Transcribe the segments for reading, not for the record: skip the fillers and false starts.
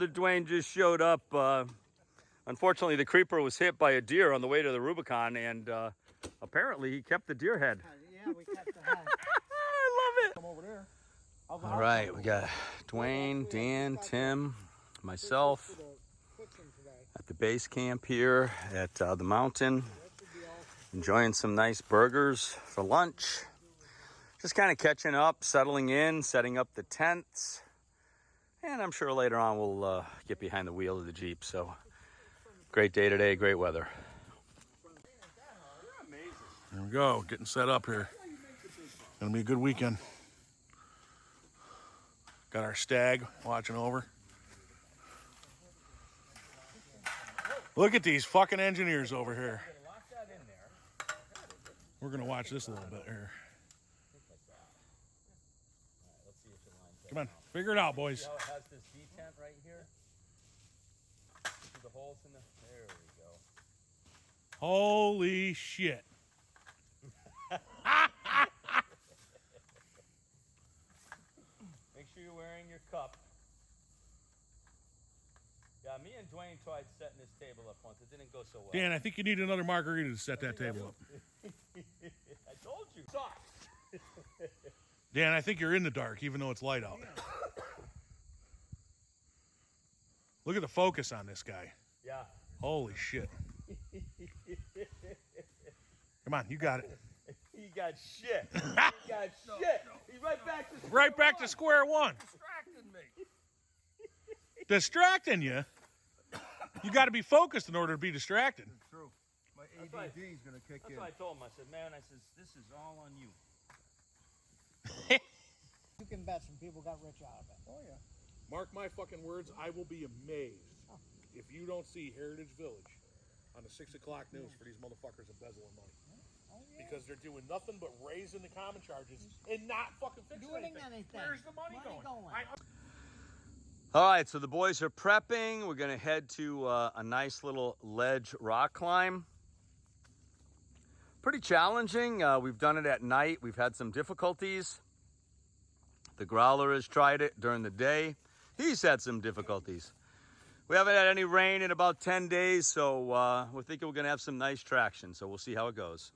Dwayne just showed up. Unfortunately, the creeper was hit by a deer on the way to the Rubicon, and apparently he kept the deer head. Yeah, we kept the head. I love it. Come over there. All right, we got Dwayne, Dan, Tim, myself at the base camp here at the mountain, enjoying some nice burgers for lunch. Just kind of catching up, settling in, setting up the tents. And I'm sure later on we'll get behind the wheel of the Jeep. So great day today, great weather. There we go, getting set up here. Gonna be a good weekend. Got our stag watching over. Look at these fucking engineers over here. We're gonna watch this a little bit here. Come on, figure it out, boys. See how it has this D-tent right here? See the holes in the... There we go. Holy shit. Make sure you're wearing your cup. Yeah, me and Dwayne tried setting this table up once. It didn't go so well. Dan, I think you need another margarita to set that table up. I told you. Soft. Dan, I think you're in the dark, even though it's light out. Look at the focus on this guy. Yeah. Holy shit. Come on, you got it. He got shit. He got shit. He's right back to Right back to square one. distracting me. Distracting you? You got to be focused in order to be distracted. It's true. My ADD is going to kick in. That's what I told him. I said, man, this is all on you. You can bet some people got rich out of it. Oh, yeah. Mark my fucking words, I will be amazed if you don't see Heritage Village on the 6 o'clock news for these motherfuckers embezzling money. Oh, yeah. Because they're doing nothing but raising the common charges and not fucking fixing anything. Where's the money going? All right, so the boys are prepping. We're going to head to a nice little ledge rock climb. Pretty challenging. We've done it at night. We've had some difficulties. The growler has tried it during the day. He's had some difficulties. We haven't had any rain in about 10 days, so we're thinking we're going to have some nice traction. So we'll see how it goes.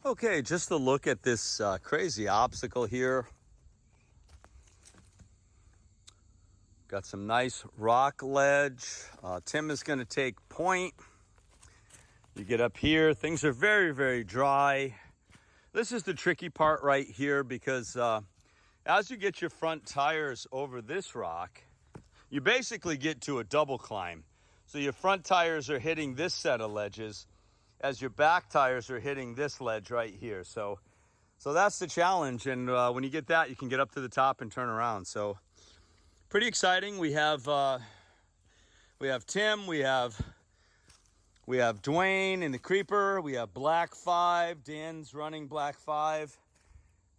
Okay, just a look at this crazy obstacle here. Got some nice rock ledge. Tim is going to take point. You get up here, things are very, very dry. This is the tricky part right here because as you get your front tires over this rock, you basically get to a double climb. So your front tires are hitting this set of ledges as your back tires are hitting this ledge right here. So that's the challenge. And when you get that, you can get up to the top and turn around. So pretty exciting. We have Tim, we have Dwayne in the creeper, we have Black 5, Dan's running Black 5,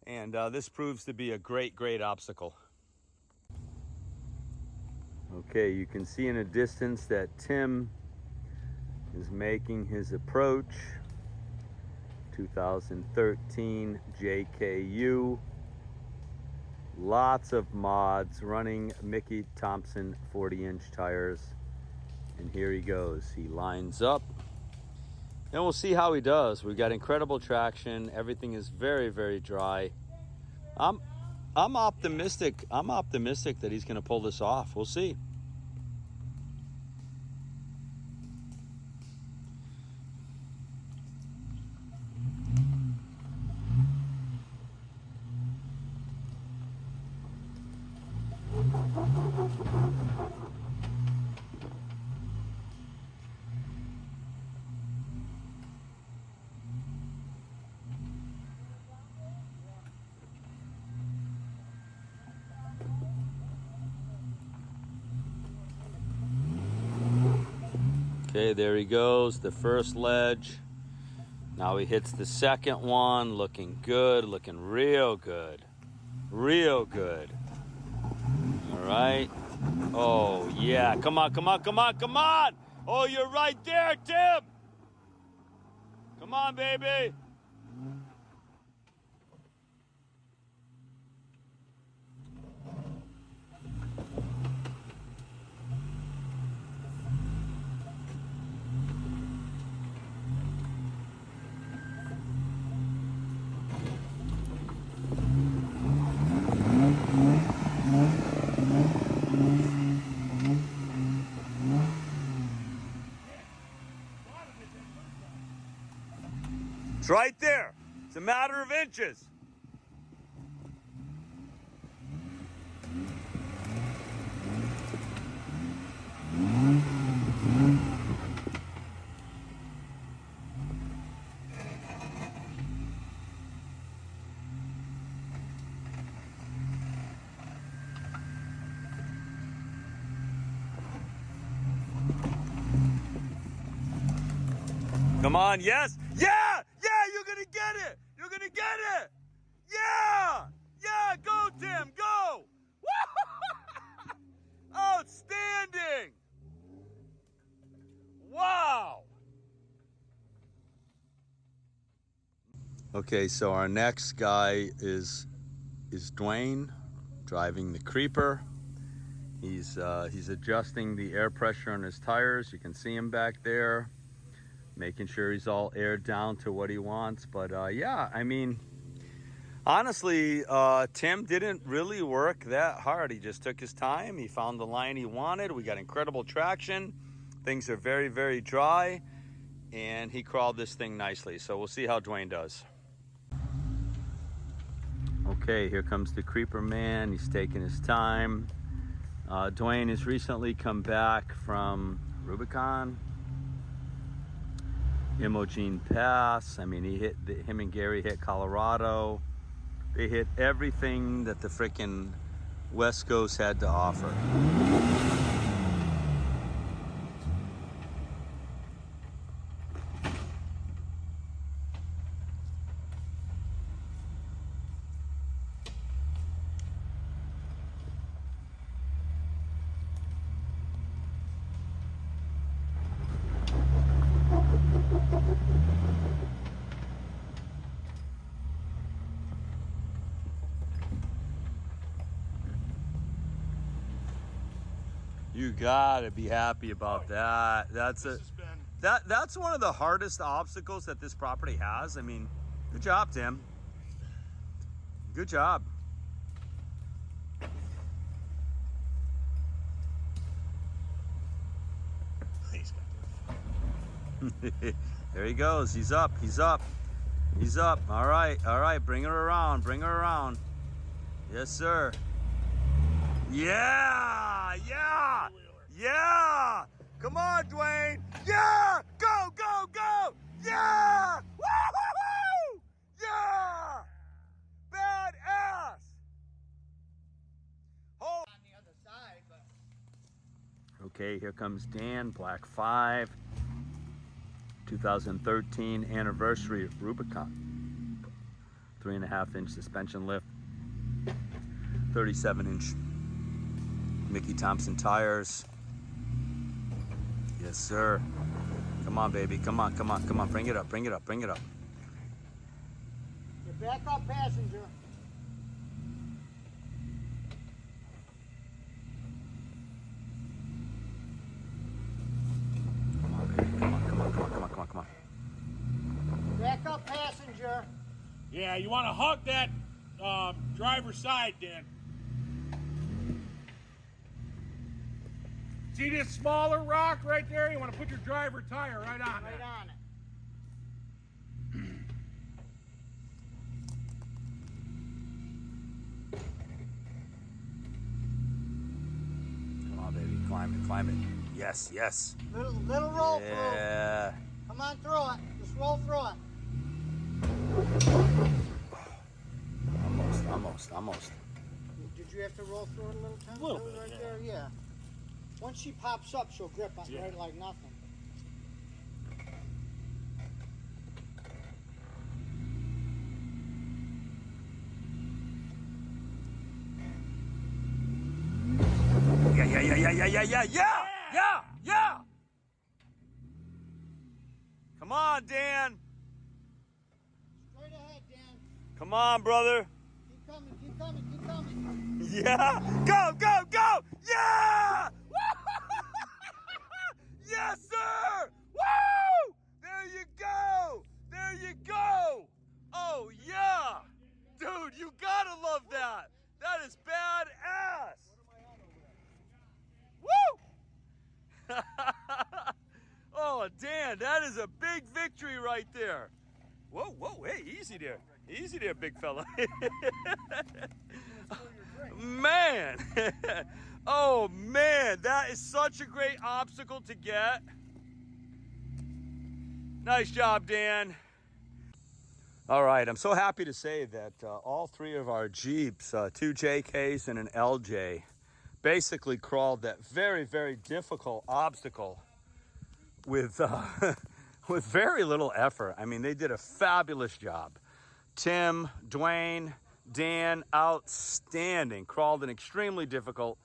and this proves to be a great, great obstacle. Okay, you can see in a distance that Tim is making his approach. 2013 JKU. Lots of mods, running Mickey Thompson 40-inch tires. And here he goes. He lines up. And we'll see how he does. We've got incredible traction. Everything is very, very dry. I'm optimistic. I'm optimistic that he's going to pull this off. We'll see. Okay, there he goes, the first ledge. Now he hits the second one, looking good, looking real good. Real good. All right. Oh, yeah, come on, come on, come on, come on! Oh, you're right there, Tim! Come on, baby! It's right there. It's a matter of inches. Come on, yes. Yeah, you're gonna get it. You're gonna get it. Yeah, go Tim, go. Outstanding. Wow. Okay, so our next guy is Dwayne driving the creeper. He's adjusting the air pressure on his tires. You can see him back there, making sure he's all aired down to what he wants. But yeah, I mean, honestly, Tim didn't really work that hard. He just took his time. He found the line he wanted. We got incredible traction. Things are very, very dry, and he crawled this thing nicely. So we'll see how Dwayne does. Okay, here comes the creeper man. He's taking his time. Dwayne has recently come back from Rubicon, Imogen Pass. I mean, him and Gary hit Colorado. They hit everything that the frickin' West Coast had to offer. You gotta be happy about that. That's one of the hardest obstacles that this property has. I mean, good job, Tim. Good job. There he goes. He's up. He's up. He's up. All right. Bring her around. Bring her around. Yes, sir. Yeah. Come on, Dwayne. Yeah. Go. Yeah. Woo-hoo-hoo! Yeah. Badass. Oh. On the other side, but Okay, here comes Dan, Black 5. 2013 anniversary of Rubicon. 3.5-inch suspension lift. 37-inch Mickey Thompson tires. Yes, sir. Come on, baby. Come on. Bring it up. your backup passenger. Come on, baby. Come on. Backup passenger. Yeah, you want to hug that driver's side, Dan. See this smaller rock right there? You want to put your driver tire right on Right it. on it. Come on, baby. Climb it. Yes. Little roll through. Yeah. Come on through it. Just roll through it. Almost. Did you have to roll through it a little time? A little That was bit, right yeah. there, yeah. Once she pops up, she'll grip on Yeah. right like nothing. Yeah. Come on, Dan. Straight ahead, Dan. Come on, brother. Keep coming. Yeah. Go. Yeah. Yes, sir. Woo! There you go. Oh, yeah. Dude, you gotta love that. That is badass. Woo! Oh, Dan, that is a big victory right there. Whoa, whoa, hey, easy there. Easy there, big fella. Man. Oh, man, that is such a great obstacle to get. Nice job, Dan. All right, I'm so happy to say that all three of our Jeeps, two JKs and an LJ, basically crawled that very, very difficult obstacle with with very little effort. I mean, they did a fabulous job. Tim, Dwayne, Dan, outstanding. Crawled an extremely difficult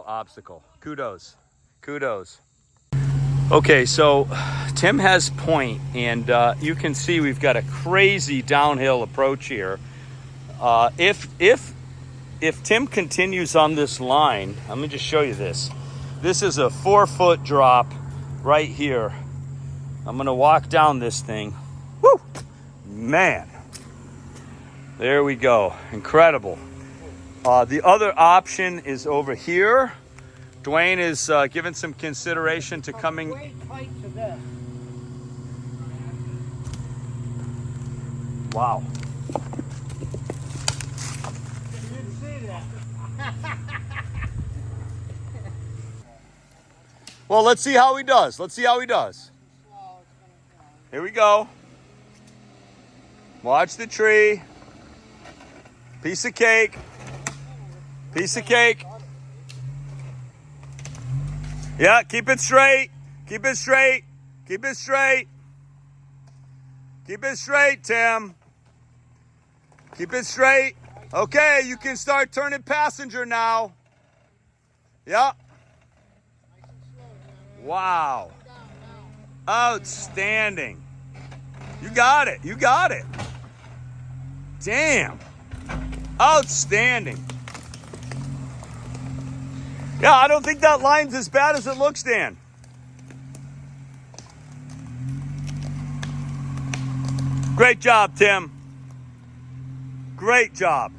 obstacle. Kudos, kudos. Okay, so Tim has point, and you can see we've got a crazy downhill approach here. If Tim continues on this line, let me just show you this. This is a 4-foot drop right here. I'm gonna walk down this thing. Woo! Man, there we go, incredible. The other option is over here. Dwayne is giving some consideration to coming. Way tight to this. Wow. You didn't see that. Well, let's see how he does. Let's see how he does. Here we go. Watch the tree. Piece of cake. Piece of cake. Yeah, keep it straight. Keep it straight. Keep it straight. Keep it straight, Tim. Keep it straight. Okay, you can start turning passenger now. Yeah. Wow. Outstanding. You got it. You got it. Damn. Outstanding. Yeah, I don't think that line's as bad as it looks, Dan. Great job, Tim. Great job.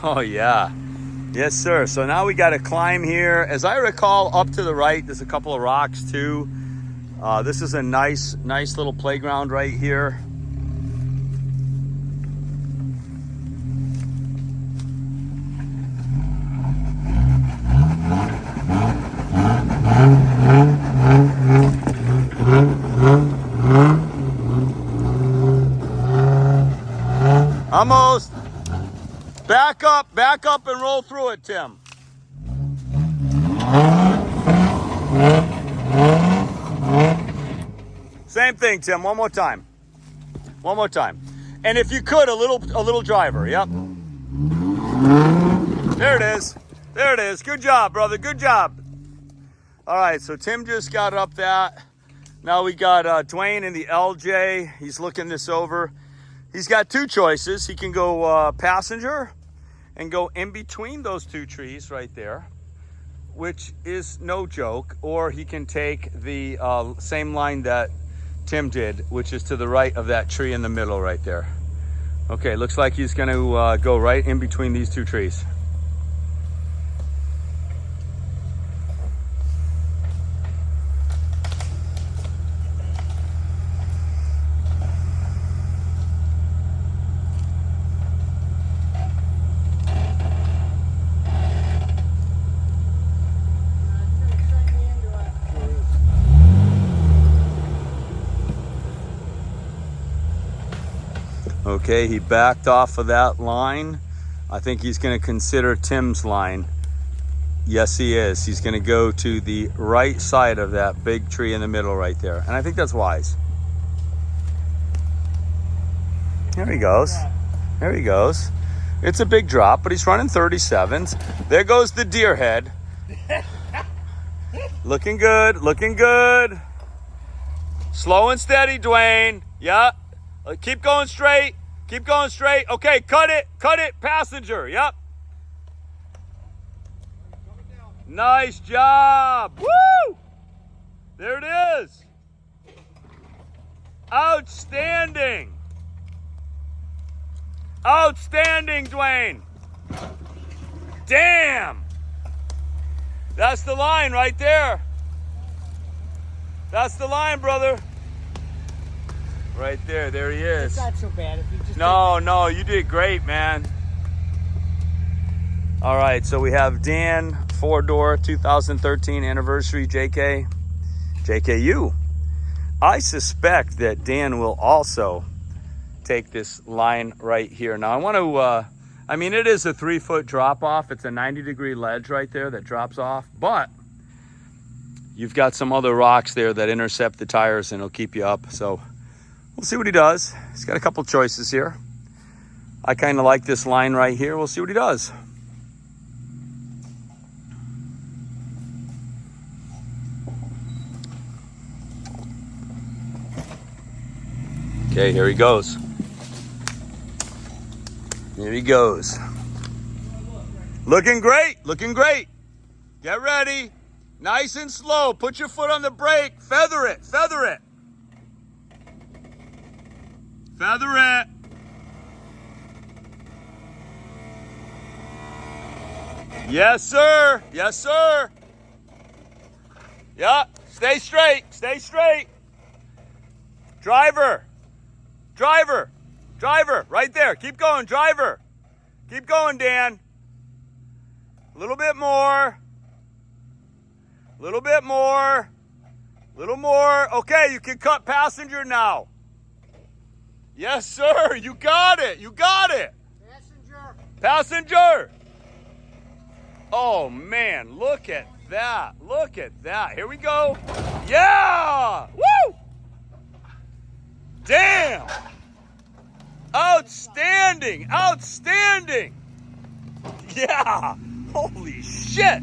Oh, yeah. Yes, sir. So now we got to climb here. As I recall, up to the right, there's a couple of rocks, too. This is a nice little playground right here. Almost. Back up and roll through it, Tim. Same thing, Tim. One more time. One more time. And if you could, a little driver. Yep. There it is. There it is. Good job, brother. Good job. All right, so Tim just got up that. Now we got Dwayne in the LJ. He's looking this over. He's got two choices. He can go passenger and go in between those two trees right there, which is no joke, or he can take the same line that Tim did, which is to the right of that tree in the middle right there. Okay, looks like he's gonna go right in between these two trees. Okay, he backed off of that line. I think he's going to consider Tim's line. Yes, he is. He's going to go to the right side of that big tree in the middle right there. And I think that's wise. There he goes. There he goes. It's a big drop, but he's running 37s. There goes the deer head. Looking good, looking good. Slow and steady, Dwayne. Yeah. Keep going straight. Keep going straight. Okay, cut it, passenger. Yep. Nice job. Woo! There it is. Outstanding. Outstanding, Dwayne. Damn. That's the line right there. That's the line, brother. Right there. There he is. It's not so bad if you just. No, you did great, man. All right, so we have Dan, 4-door, 2013 anniversary JKU. I suspect that Dan will also take this line right here. Now I want to, it is a 3-foot drop off. It's a 90-degree ledge right there that drops off, but you've got some other rocks there that intercept the tires and it'll keep you up. So we'll see what he does. He's got a couple choices here. I kind of like this line right here. We'll see what he does. Okay, here he goes. Here he goes. Looking great, looking great. Get ready. Nice and slow. Put your foot on the brake. Feather it, feather it. Feather it. Yes, sir. Yes, sir. Yeah, stay straight, stay straight. Driver. Driver, driver, right there. Keep going, driver. Keep going, Dan. A little bit more. A little bit more. A little more. Okay, you can cut passenger now. Yes, sir. You got it. You got it. Passenger. Passenger. Oh, man. Look at that. Look at that. Here we go. Yeah. Woo. Damn! Outstanding! Outstanding! Yeah! Holy shit!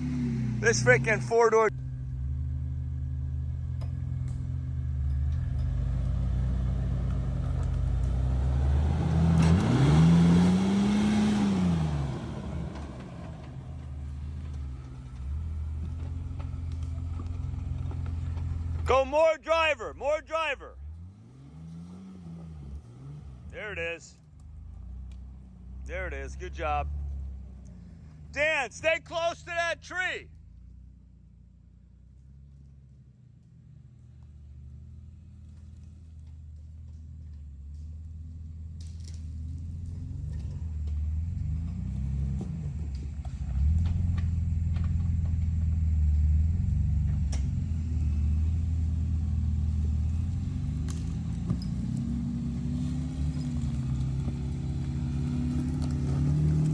This freaking 4-door. Go more driver! More driver! There it is. There it is. Good job. Dan, stay close to that tree.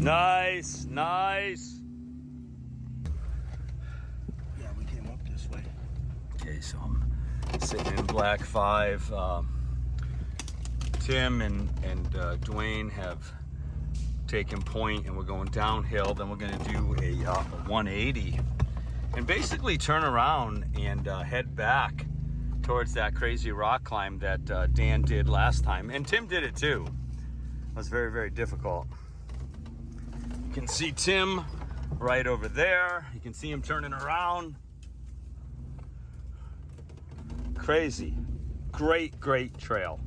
Nice, nice. Yeah, we came up this way. Okay, so I'm sitting in black 5. Tim and Dwayne have taken point, and we're going downhill. Then we're going to do a 180 and basically turn around and head back towards that crazy rock climb that Dan did last time, and Tim did it too. It was very, very difficult. You can see Tim right over there. You can see him turning around. Crazy. Great, great trail.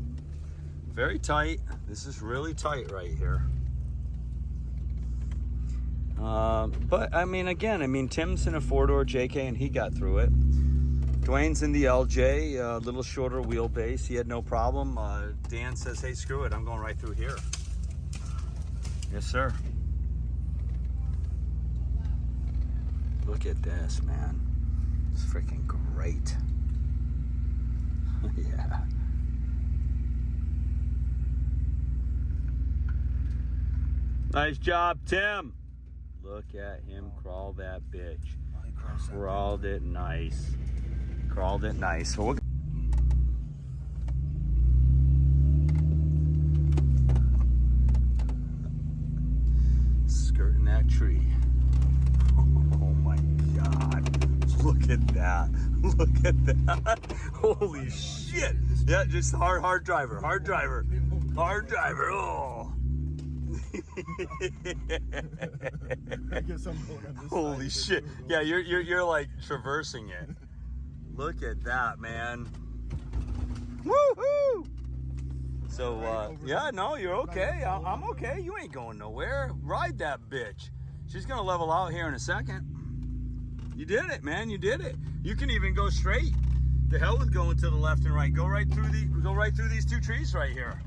Very tight. This is really tight right here. But again, Tim's in a 4-door JK and he got through it. Dwayne's in the LJ, a little shorter wheelbase. He had no problem. Dan says, hey, screw it. I'm going right through here. Yes, sir. Look at this, man. It's freaking great. Yeah. Nice job, Tim. Look at him crawl that bitch. Crawled it nice. Crawled it nice. So skirting that tree. Oh my God. Look at that. Look at that. Holy shit. Yeah, just hard driver. Hard driver. Hard driver. Oh. Holy shit. Yeah, you're like traversing it. Look at that, man. Woohoo! So yeah, no, you're okay. I'm okay. You ain't going nowhere. Ride that bitch. She's gonna level out here in a second. You did it, man. You did it. You can even go straight. The hell with going to the left and right. Go right through these two trees right here.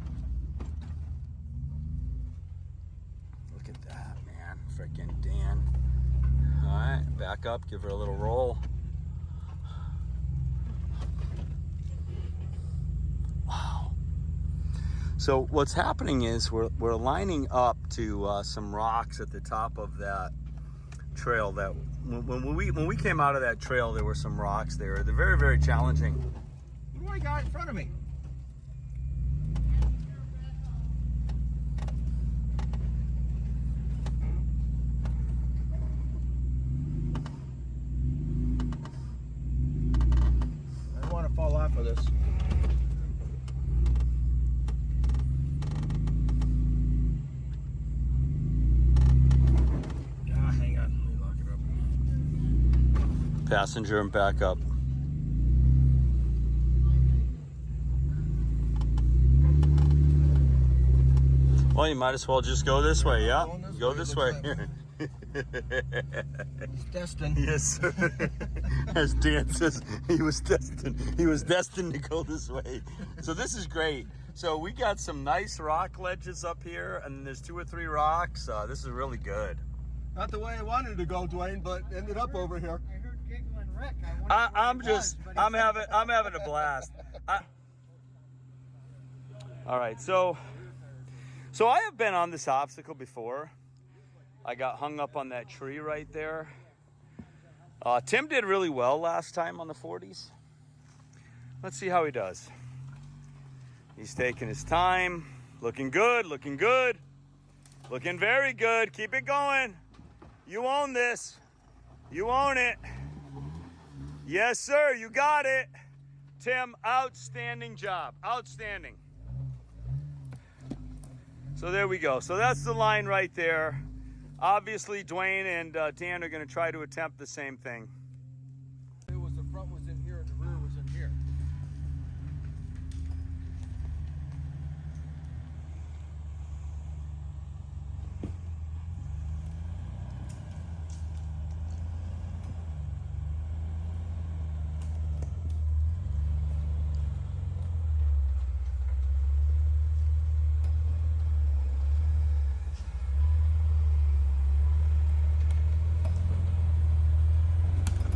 Look at that, man. Freaking Dan. All right, back up, give her a little roll. Wow. So what's happening is we're lining up to some rocks at the top of that trail. That when we came out of that trail, there were some rocks there. They're very, very challenging. What do I got in front of me? I don't want to fall off of this. Hang on. Let me lock it up. Passenger and back up. Well, you might as well just go this way, yeah? Go this way. He's destined. Yes, sir. As Dan says, he was destined to go this way. So this is great. So we got some nice rock ledges up here, and there's 2 or 3 rocks. This is really good. Not the way I wanted to go, Dwayne, but ended up over here. I heard giggling Rick. I'm having a blast. All right, so I have been on this obstacle before. I got hung up on that tree right there. Tim did really well last time on the 40s. Let's see how he does. He's taking his time. Looking good, looking good. Looking very good. Keep it going. You own this. You own it. Yes, sir, you got it. Tim, outstanding job. Outstanding. So there we go. So that's the line right there. Obviously, Dwayne and Dan are going to try to attempt the same thing. It was the front was in here and the rear was in here.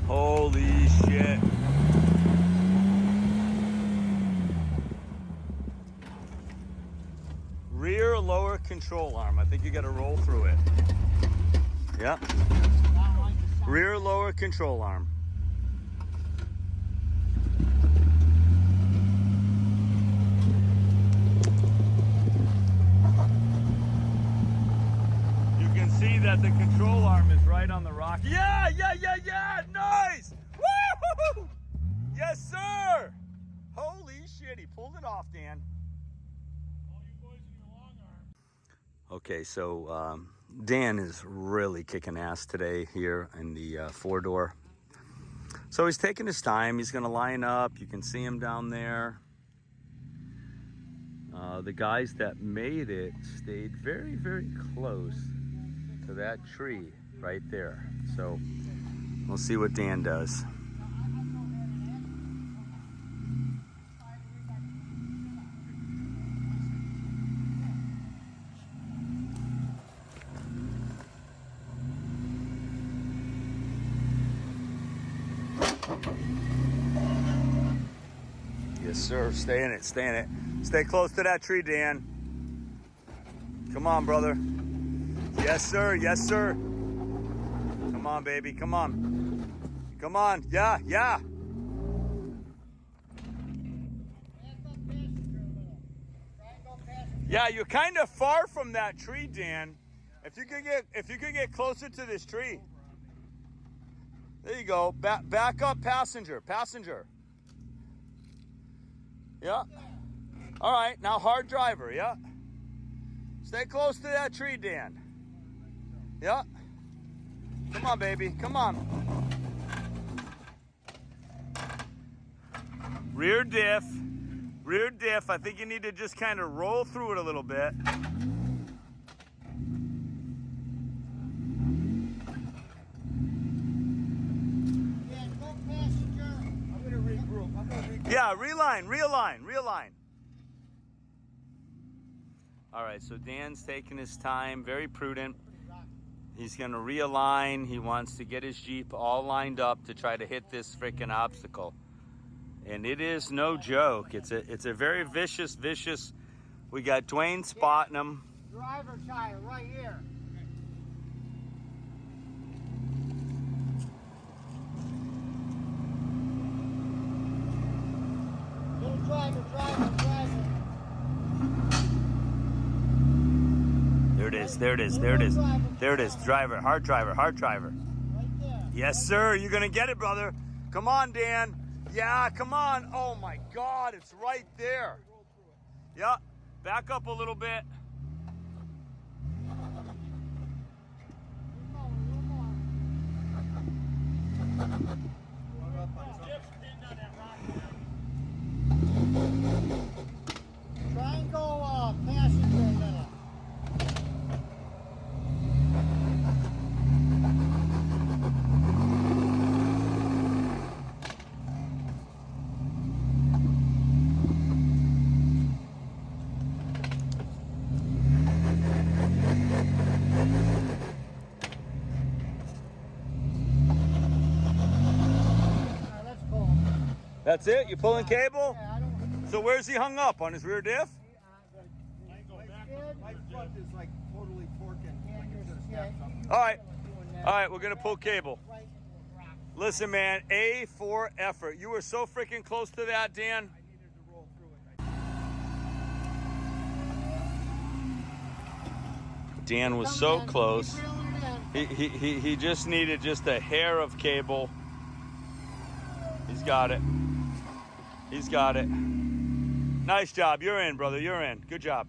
Holy shit. Rear lower control arm. I think you got to roll through it. Yeah. Rear lower control arm. You can see that the control arm is right on the rock. Yeah! Nice! Woo! Yes, sir! Holy shit, he pulled it off, Dan. All you boys in your long arm. Okay, so Dan is really kicking ass today here in the 4-door. So he's taking his time. He's going to line up. You can see him down there. The guys that made it stayed very, very close to that tree right there. So we'll see what Dan does. Yes, sir. Stay in it. Stay in it. Stay close to that tree, Dan. Come on, brother. Yes, sir. Yes, sir. Come on, baby. Come on. Come on. Yeah. Yeah, you're kind of far from that tree, Dan. If you could get closer to this tree. There you go. Back up, passenger. Yeah. All right, now hard driver, yeah. Stay close to that tree, Dan. Yeah. Come on, baby, come on. Rear diff. I think you need to just kind of roll through it a little bit. Yeah, go passenger. I'm gonna regroup. Yeah, realign. All right, so Dan's taking his time, very prudent. He's gonna realign. He wants to get his Jeep all lined up to try to hit this freaking obstacle. And it is no joke. It's a very vicious. We got Dwayne spotting him. Driver tire right here. Little driver. There it is. Driver, hard driver. Right there. Yes, sir. You're gonna get it, brother. Come on, Dan. Yeah, come on. Oh my God, it's right there. Yeah, back up a little bit. Try and go passenger a little. Alright, let's pull him. That's it? You pulling cable? Yeah, I don't. So where's he hung up? On his rear diff? My foot is like totally torquing. Yeah, Like you're- it just yeah, snapped something. All right. doing that. All right, we're gonna pull cable. Right into a rock. Listen, man, A for effort. You were so freaking close to that, Dan. I needed to roll through it. Dan was Come so in, close. keep reeling it in. He just needed just a hair of cable. He's got it. Nice job. You're in, brother. You're in. Good job.